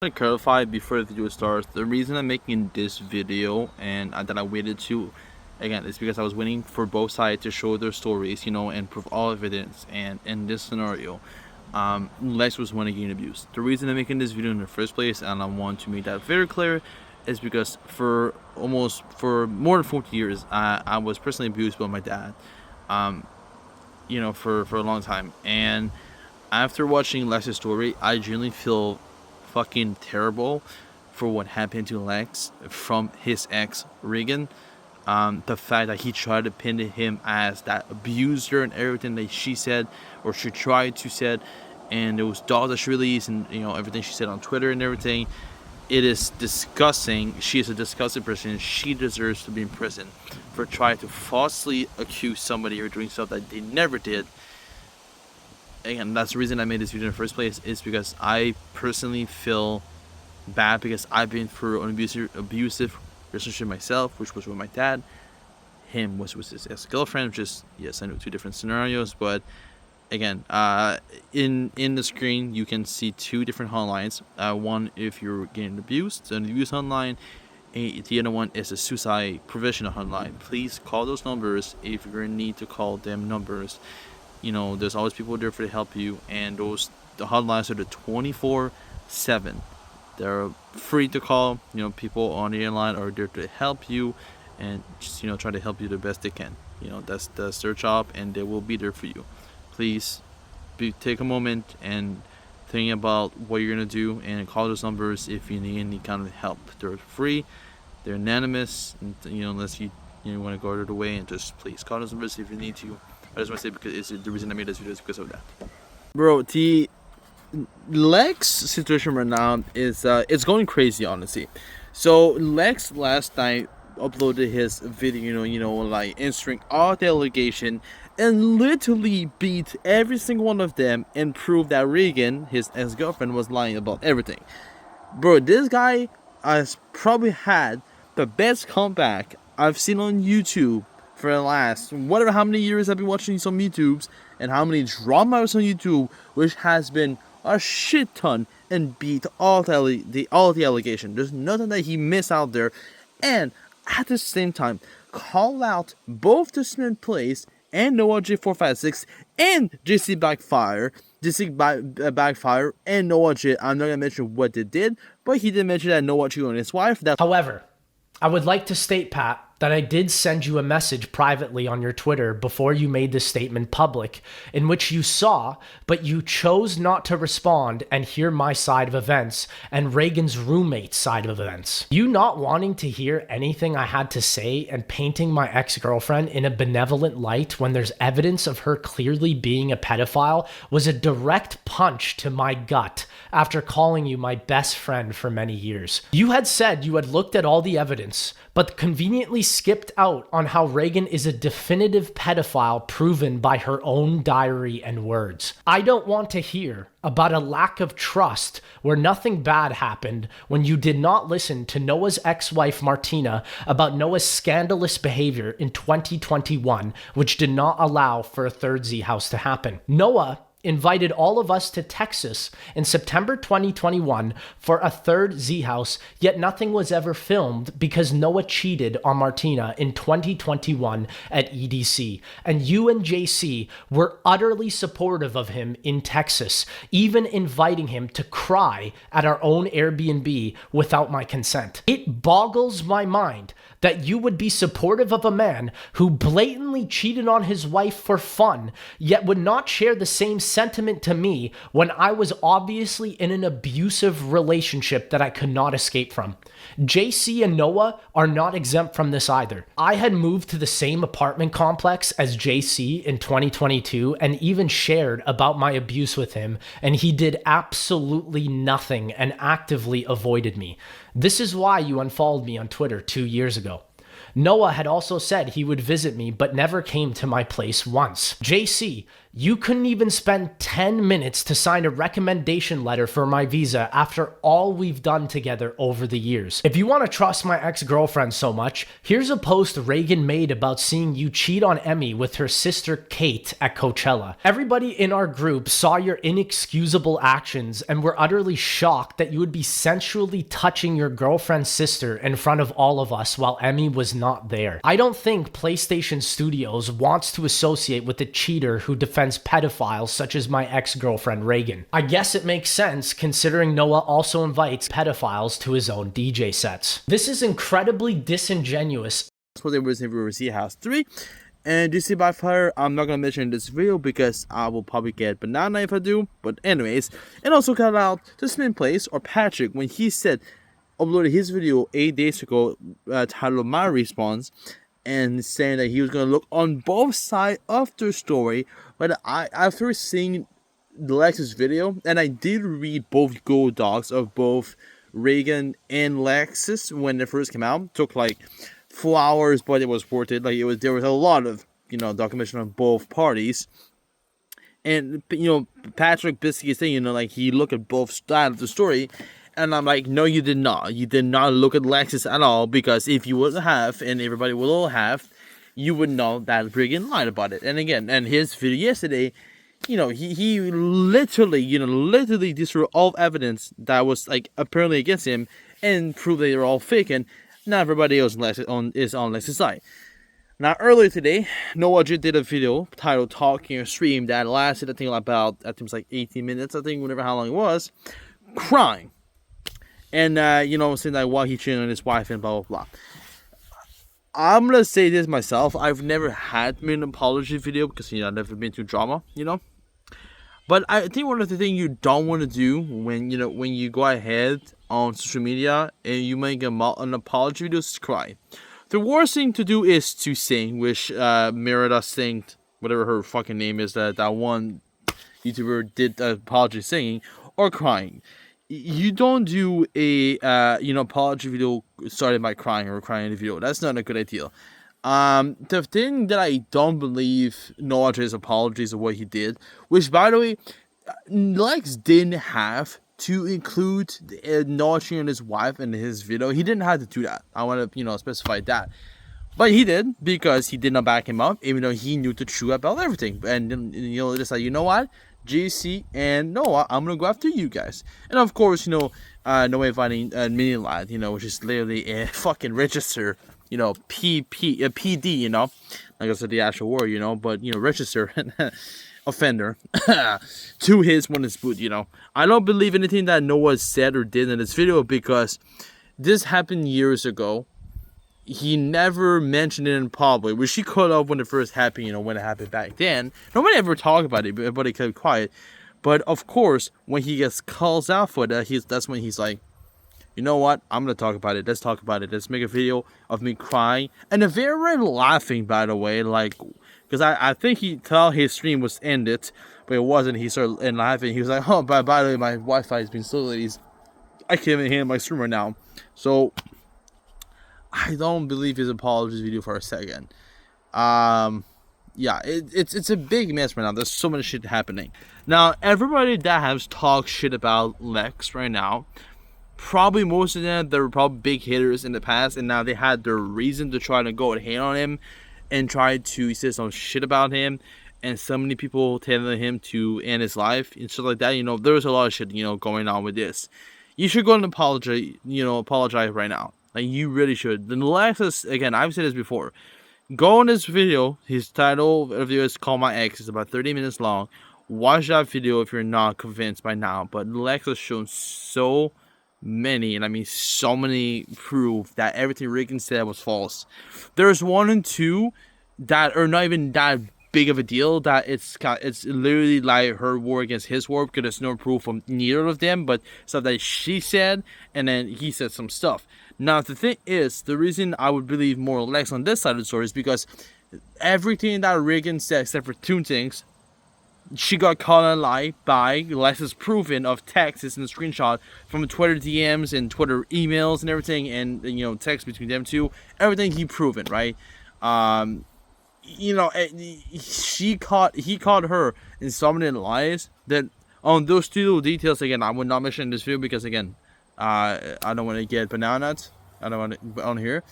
To clarify before the video starts, the reason I'm making this video and that I waited to, again, is because I was waiting for both sides to show their stories, and prove all evidence. And in this scenario, Lex was one getting abused. The reason I'm making this video in the first place, and I want to make that very clear, is because for more than 40 years, I was personally abused by my dad, for a long time. And after watching Lex's story, I genuinely feel fucking terrible for what happened to Lex from his ex Regan. The fact that he tried to pin him as that abuser and everything that she said or she tried to said, and those dolls that she released and everything she said on Twitter and everything. It is disgusting. She is a disgusting person. She deserves to be in prison for trying to falsely accuse somebody or doing stuff that they never did. Again, that's the reason I made this video in the first place, is because I personally feel bad because I've been through an abusive relationship myself, which was with my dad. Him was with his ex-girlfriend, which is, yes, I know, two different scenarios, but again, in the screen you can see two different hotlines. One if you're getting abused, so an abuse hotline, and the other one is a suicide prevention hotline. Please call those numbers if you're in need to call them numbers. There's always people there to help you, and the hotlines are the 24/7. They're free to call. People on the airline are there to help you and just try to help you the best they can. That's their job, and they will be there for you. Please take a moment and think about what you're gonna do and call those numbers if you need any kind of help. They're free, they're anonymous, and, unless you want to go out of the way, and just please call those numbers if you need to. I just want to say, because it's the reason I made this video is because of that. Bro, the Lex situation right now is it's going crazy, honestly. So Lex last night uploaded his video, like answering all the allegation, and literally beat every single one of them and proved that Regan, his ex-girlfriend, was lying about everything. Bro, this guy has probably had the best comeback I've seen on YouTube for the last whatever how many years I've been watching some YouTubes, and how many dramas on YouTube, which has been a shit ton, and beat all the allegation. There's nothing that he missed out there, and at the same time call out both the Smith Place and Noah J456 and JC Backfire and Noah J. I'm not gonna mention what they did, but he did mention that Noah cheated on his wife. However, I would like to state, Pat, that I did send you a message privately on your Twitter before you made this statement public, in which you saw, but you chose not to respond and hear my side of events and Reagan's roommate's side of events. You not wanting to hear anything I had to say and painting my ex-girlfriend in a benevolent light when there's evidence of her clearly being a pedophile was a direct punch to my gut after calling you my best friend for many years. You had said you had looked at all the evidence, but conveniently skipped out on how Regan is a definitive pedophile proven by her own diary and words. I don't want to hear about a lack of trust where nothing bad happened when you did not listen to Noah's ex-wife Martina about Noah's scandalous behavior in 2021, which did not allow for a third Z house to happen. Noah invited all of us to Texas in September 2021 for a third Z house, yet nothing was ever filmed because Noah cheated on Martina in 2021 at EDC. And you and JC were utterly supportive of him in Texas, even inviting him to cry at our own Airbnb without my consent. It boggles my mind that you would be supportive of a man who blatantly cheated on his wife for fun, yet would not share the same sentiment to me when I was obviously in an abusive relationship that I could not escape from. JC and Noah are not exempt from this either. I had moved to the same apartment complex as JC in 2022 and even shared about my abuse with him, and he did absolutely nothing and actively avoided me. This is why you unfollowed me on Twitter 2 years ago. Noah had also said he would visit me, but never came to my place once. JC You couldn't even spend 10 minutes to sign a recommendation letter for my visa after all we've done together over the years. If you want to trust my ex-girlfriend so much, here's a post Reagan made about seeing you cheat on Emmy with her sister Kate at Coachella. Everybody in our group saw your inexcusable actions and were utterly shocked that you would be sensually touching your girlfriend's sister in front of all of us while Emmy was not there. I don't think PlayStation Studios wants to associate with a cheater who defends pedophiles such as my ex-girlfriend Reagan. I guess it makes sense considering Noah also invites pedophiles to his own DJ sets. This is incredibly disingenuous. That's what they were saying for Sea House 3. And DC by Fire, I'm not gonna mention in this video because I will probably get banana if I do. But anyways, and also cut out the Spin Place or Patrick when he said uploaded his video 8 days ago titled My Response, and saying that he was going to look on both sides of the story. But after seeing the Lexus video, and I did read both Google Docs of both Reagan and Lexus when it first came out. It took like 4 hours, but it was worth it. There was a lot of documentation on both parties. And Patrick basically saying he looked at both sides of the story. And I'm like, no, you did not. You did not look at Lexus at all, because if you would have, and everybody would all have, you would know that Reagan lied about it. And again, and his video yesterday, he literally destroyed all evidence that was apparently against him and proved they were all fake. And not everybody else is on Lexus' side. Now, earlier today, Noah did a video titled Talking or Stream that lasted, I think it was like 18 minutes, whatever how long it was, crying. And, saying that while he cheated on his wife and blah, blah, blah. I'm going to say this myself. I've never had an apology video because, I've never been through drama, But I think one of the things you don't want to do when you go ahead on social media and you make an apology video is cry. The worst thing to do is to sing, which Merida sang, whatever her fucking name is, that one YouTuber did apology singing, or crying. You don't do a apology video started by crying or crying in the video. That's not a good idea. The thing that I don't believe Noah J's apologies of what he did, which by the way, Lex didn't have to include Noah cheating on his wife in his video. He didn't have to do that. I want to specify that. But he did, because he did not back him up, even though he knew the truth about everything. And just like, what? JC and Noah, I'm gonna go after you guys. And of course, Noah inviting Mini Lad, which is literally a fucking register, PD, like I said, the actual word, but register offender to his one is boot, I don't believe anything that Noah said or did in this video, because this happened years ago. He never mentioned it in public, which he could have when it first happened, when it happened back then. Nobody ever talked about it, but he kept quiet. But of course, when he gets calls out for that, that's when he's like, you know what? I'm going to talk about it. Let's talk about it. Let's make a video of me crying. And a very laughing, by the way, because I think he thought his stream was ended, but it wasn't. He started laughing. He was like, oh, by the way, my Wi-Fi has been slow, ladies. I can't even hear my stream right now. So I don't believe his apologies video for a second. Yeah, it's a big mess right now. There's so much shit happening. Now, everybody that has talked shit about Lex right now, probably most of them, they were probably big hitters in the past, and now they had their reason to try to go and hate on him and try to say some shit about him. And so many people telling him to end his life and shit like that. There was a lot of shit, going on with this. You should go and apologize right now. You really should. The Lexus, again, I've said this before. Go on this video. His title of the video is Call My Ex. It's about 30 minutes long. Watch that video if you're not convinced by now. But Lexus shown so many, and I mean so many proof that everything Reagan said was false. There's 1 and 2 that are not even that big of a deal, that it's literally like her war against his war, because there's no proof from neither of them, but stuff that she said and then he said some stuff. Now the thing is, the reason I would believe more Lex on this side of the story is because everything that Reagan said except for 2 things, she got caught on a lie by Lex's proven of texts and screenshot from Twitter DMs and Twitter emails and everything, and text between them two. Everything he proven, right? he caught her in so many lies that on those two little details, again, I would not mention in this video because, again, I don't want to get bananas. I don't want to on here,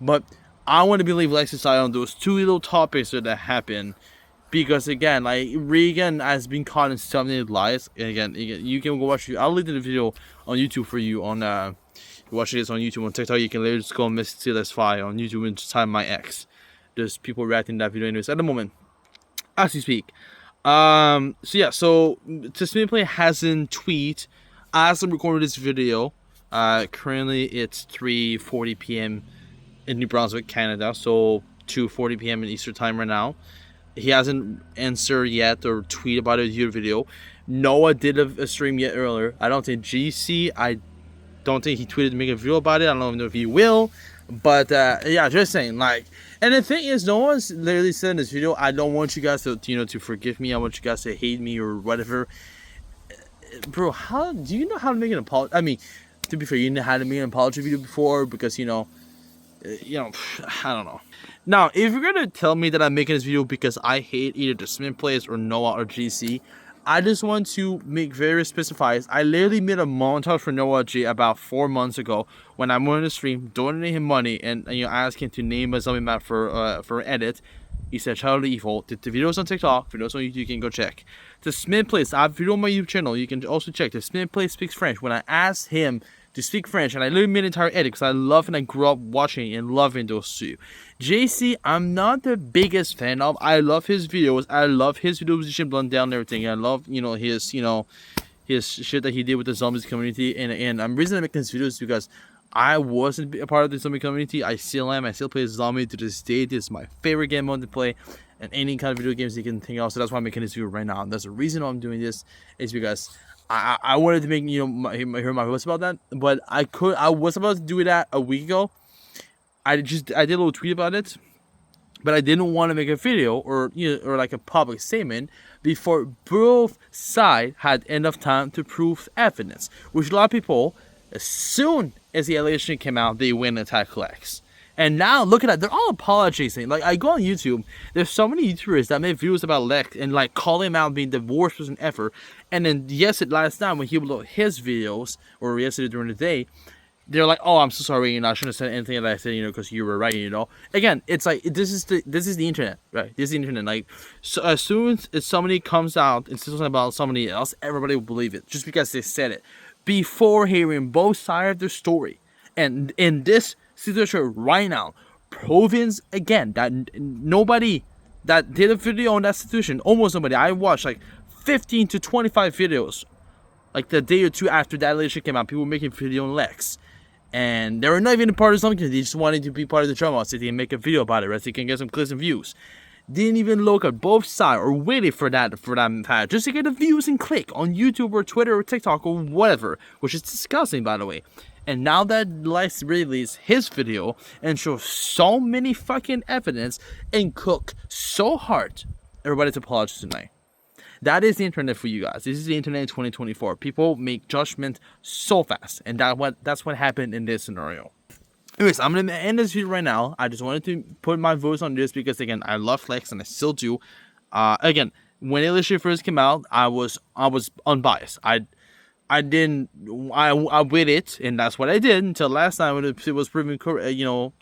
but I want to believe Lexify on those two little topics that happened. Because, again, like, Regan has been caught in so many lies. And again, you can go watch. I'll leave the video on YouTube for you. Watch this on YouTube. On TikTok, you can later just go on MrTlexify on YouTube and just type my ex. There's people reacting to that video anyways at the moment, as we speak. So Toughts hasn't tweet as I'm recording this video. Currently it's 3:40 p.m. in New Brunswick, Canada. So 2:40 p.m. in Eastern time right now. He hasn't answered yet or tweet about a YouTube video. Noah did a stream yet earlier. I don't think GC. I don't think he tweeted to make a video about it. I don't even know if he will. But yeah, just saying, like, and the thing is, Noah's literally said in this video, I don't want you guys to to forgive me. I want you guys to hate me or whatever. Bro, how do you know how to make an apology? I mean, to be fair, you know how to make an apology video before because I don't know. Now, if you're gonna tell me that I'm making this video because I hate either the Smith Plays or Noah or GC, I just want to make very specified. I literally made a montage for Noah G about 4 months ago when I'm on the stream, donating him money, and asked him to name a zombie map for an edit. He said Child of Evil. The videos on TikTok, videos on YouTube, you can go check. The Smith Plays, I have a video on my YouTube channel. You can also check. The Smith Plays speaks French. When I asked him to speak French, and I literally made an entire edit because I love and I grew up watching and loving those two. JC, I'm not the biggest fan of. I love his videos. I love his video position blunt down and everything. I love his shit that he did with the zombies community. And I'm reason I'm making this videos because I wasn't a part of the zombie community. I still am. I still play zombie to this day. This is my favorite game mode to play. And any kind of video games you can think of. So that's why I'm making this video right now. And that's the reason why I'm doing this is because I wanted to make hear my voice about that, but I was about to do that a week ago. I did a little tweet about it, but I didn't want to make a video or like a public statement before both sides had enough time to prove evidence. Which a lot of people, as soon as the allegation came out, they went and attacked Lex. And now look at that, they're all apologizing. Like, I go on YouTube, there's so many YouTubers that make videos about Lex and like call him out being the worst person ever. And then last time when he uploaded his videos, or yesterday during the day, they're like, "Oh, I'm so sorry, I shouldn't have said anything that I said, because you were right, Again, it's like this is the internet, right? This is the internet. Like, so as soon as somebody comes out and says something about somebody else, everybody will believe it just because they said it before hearing both sides of the story. And in this situation right now, proves again that nobody that did a video on that situation, almost nobody. I watched like 15 to 25 videos, like the day or two after that allegation came out. People were making video on Lex, and they were not even a part of something. They just wanted to be part of the drama, so they can make a video about it, right? So they can get some clicks and views. Didn't even look at both sides or waited for that fact just to get the views and click on YouTube or Twitter or TikTok or whatever, which is disgusting, by the way. And now that Lex released his video and shows so many fucking evidence and cook so hard, everybody's apologies tonight. That is the internet for you guys. This is the internet in 2024. People make judgment so fast, and that's what happened in this scenario. Anyways, I'm gonna end this video right now. I just wanted to put my voice on this because, again, I love Lex and I still do. Again, when Illusion first came out, I was unbiased. I waited, and that's what I did until last time when it was proven,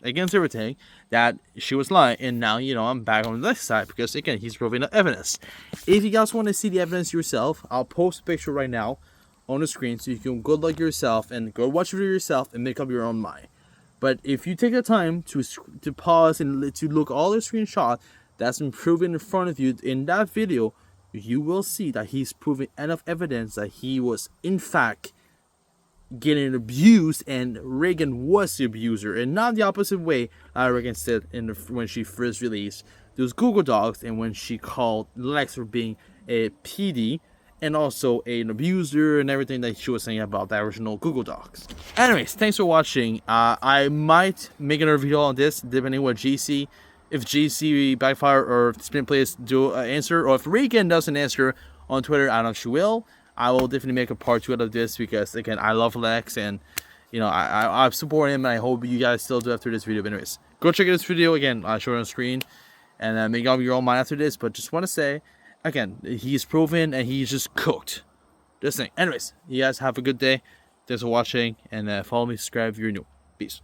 against everything that she was lying. And now, I'm back on the next side because, again, he's proving the evidence. If you guys want to see the evidence yourself, I'll post a picture right now on the screen so you can go look yourself and go watch the video yourself and make up your own mind. But if you take the time to pause and to look all the screenshot that's been proven in front of you in that video, you will see that he's proving enough evidence that he was, in fact, getting abused, and Regan was the abuser, and not the opposite way Regan said when she first released those Google Docs, and when she called Lex for being a PD, and also an abuser, and everything that she was saying about the original Google Docs. Anyways, thanks for watching. I might make another video on this, depending on what GC. If GC backfire or if Spin Plays do answer, or if Regan doesn't answer on Twitter, I don't know if she will. I will definitely make a part 2 out of this because, again, I love Lex and, I support him, and I hope you guys still do after this video. But anyways, go check out this video again. I show it on screen. and make up your own mind after this. But just want to say, again, he's proven and he's just cooked. Just saying. Anyways, you guys have a good day. Thanks for watching, and follow me, subscribe if you're new. Peace.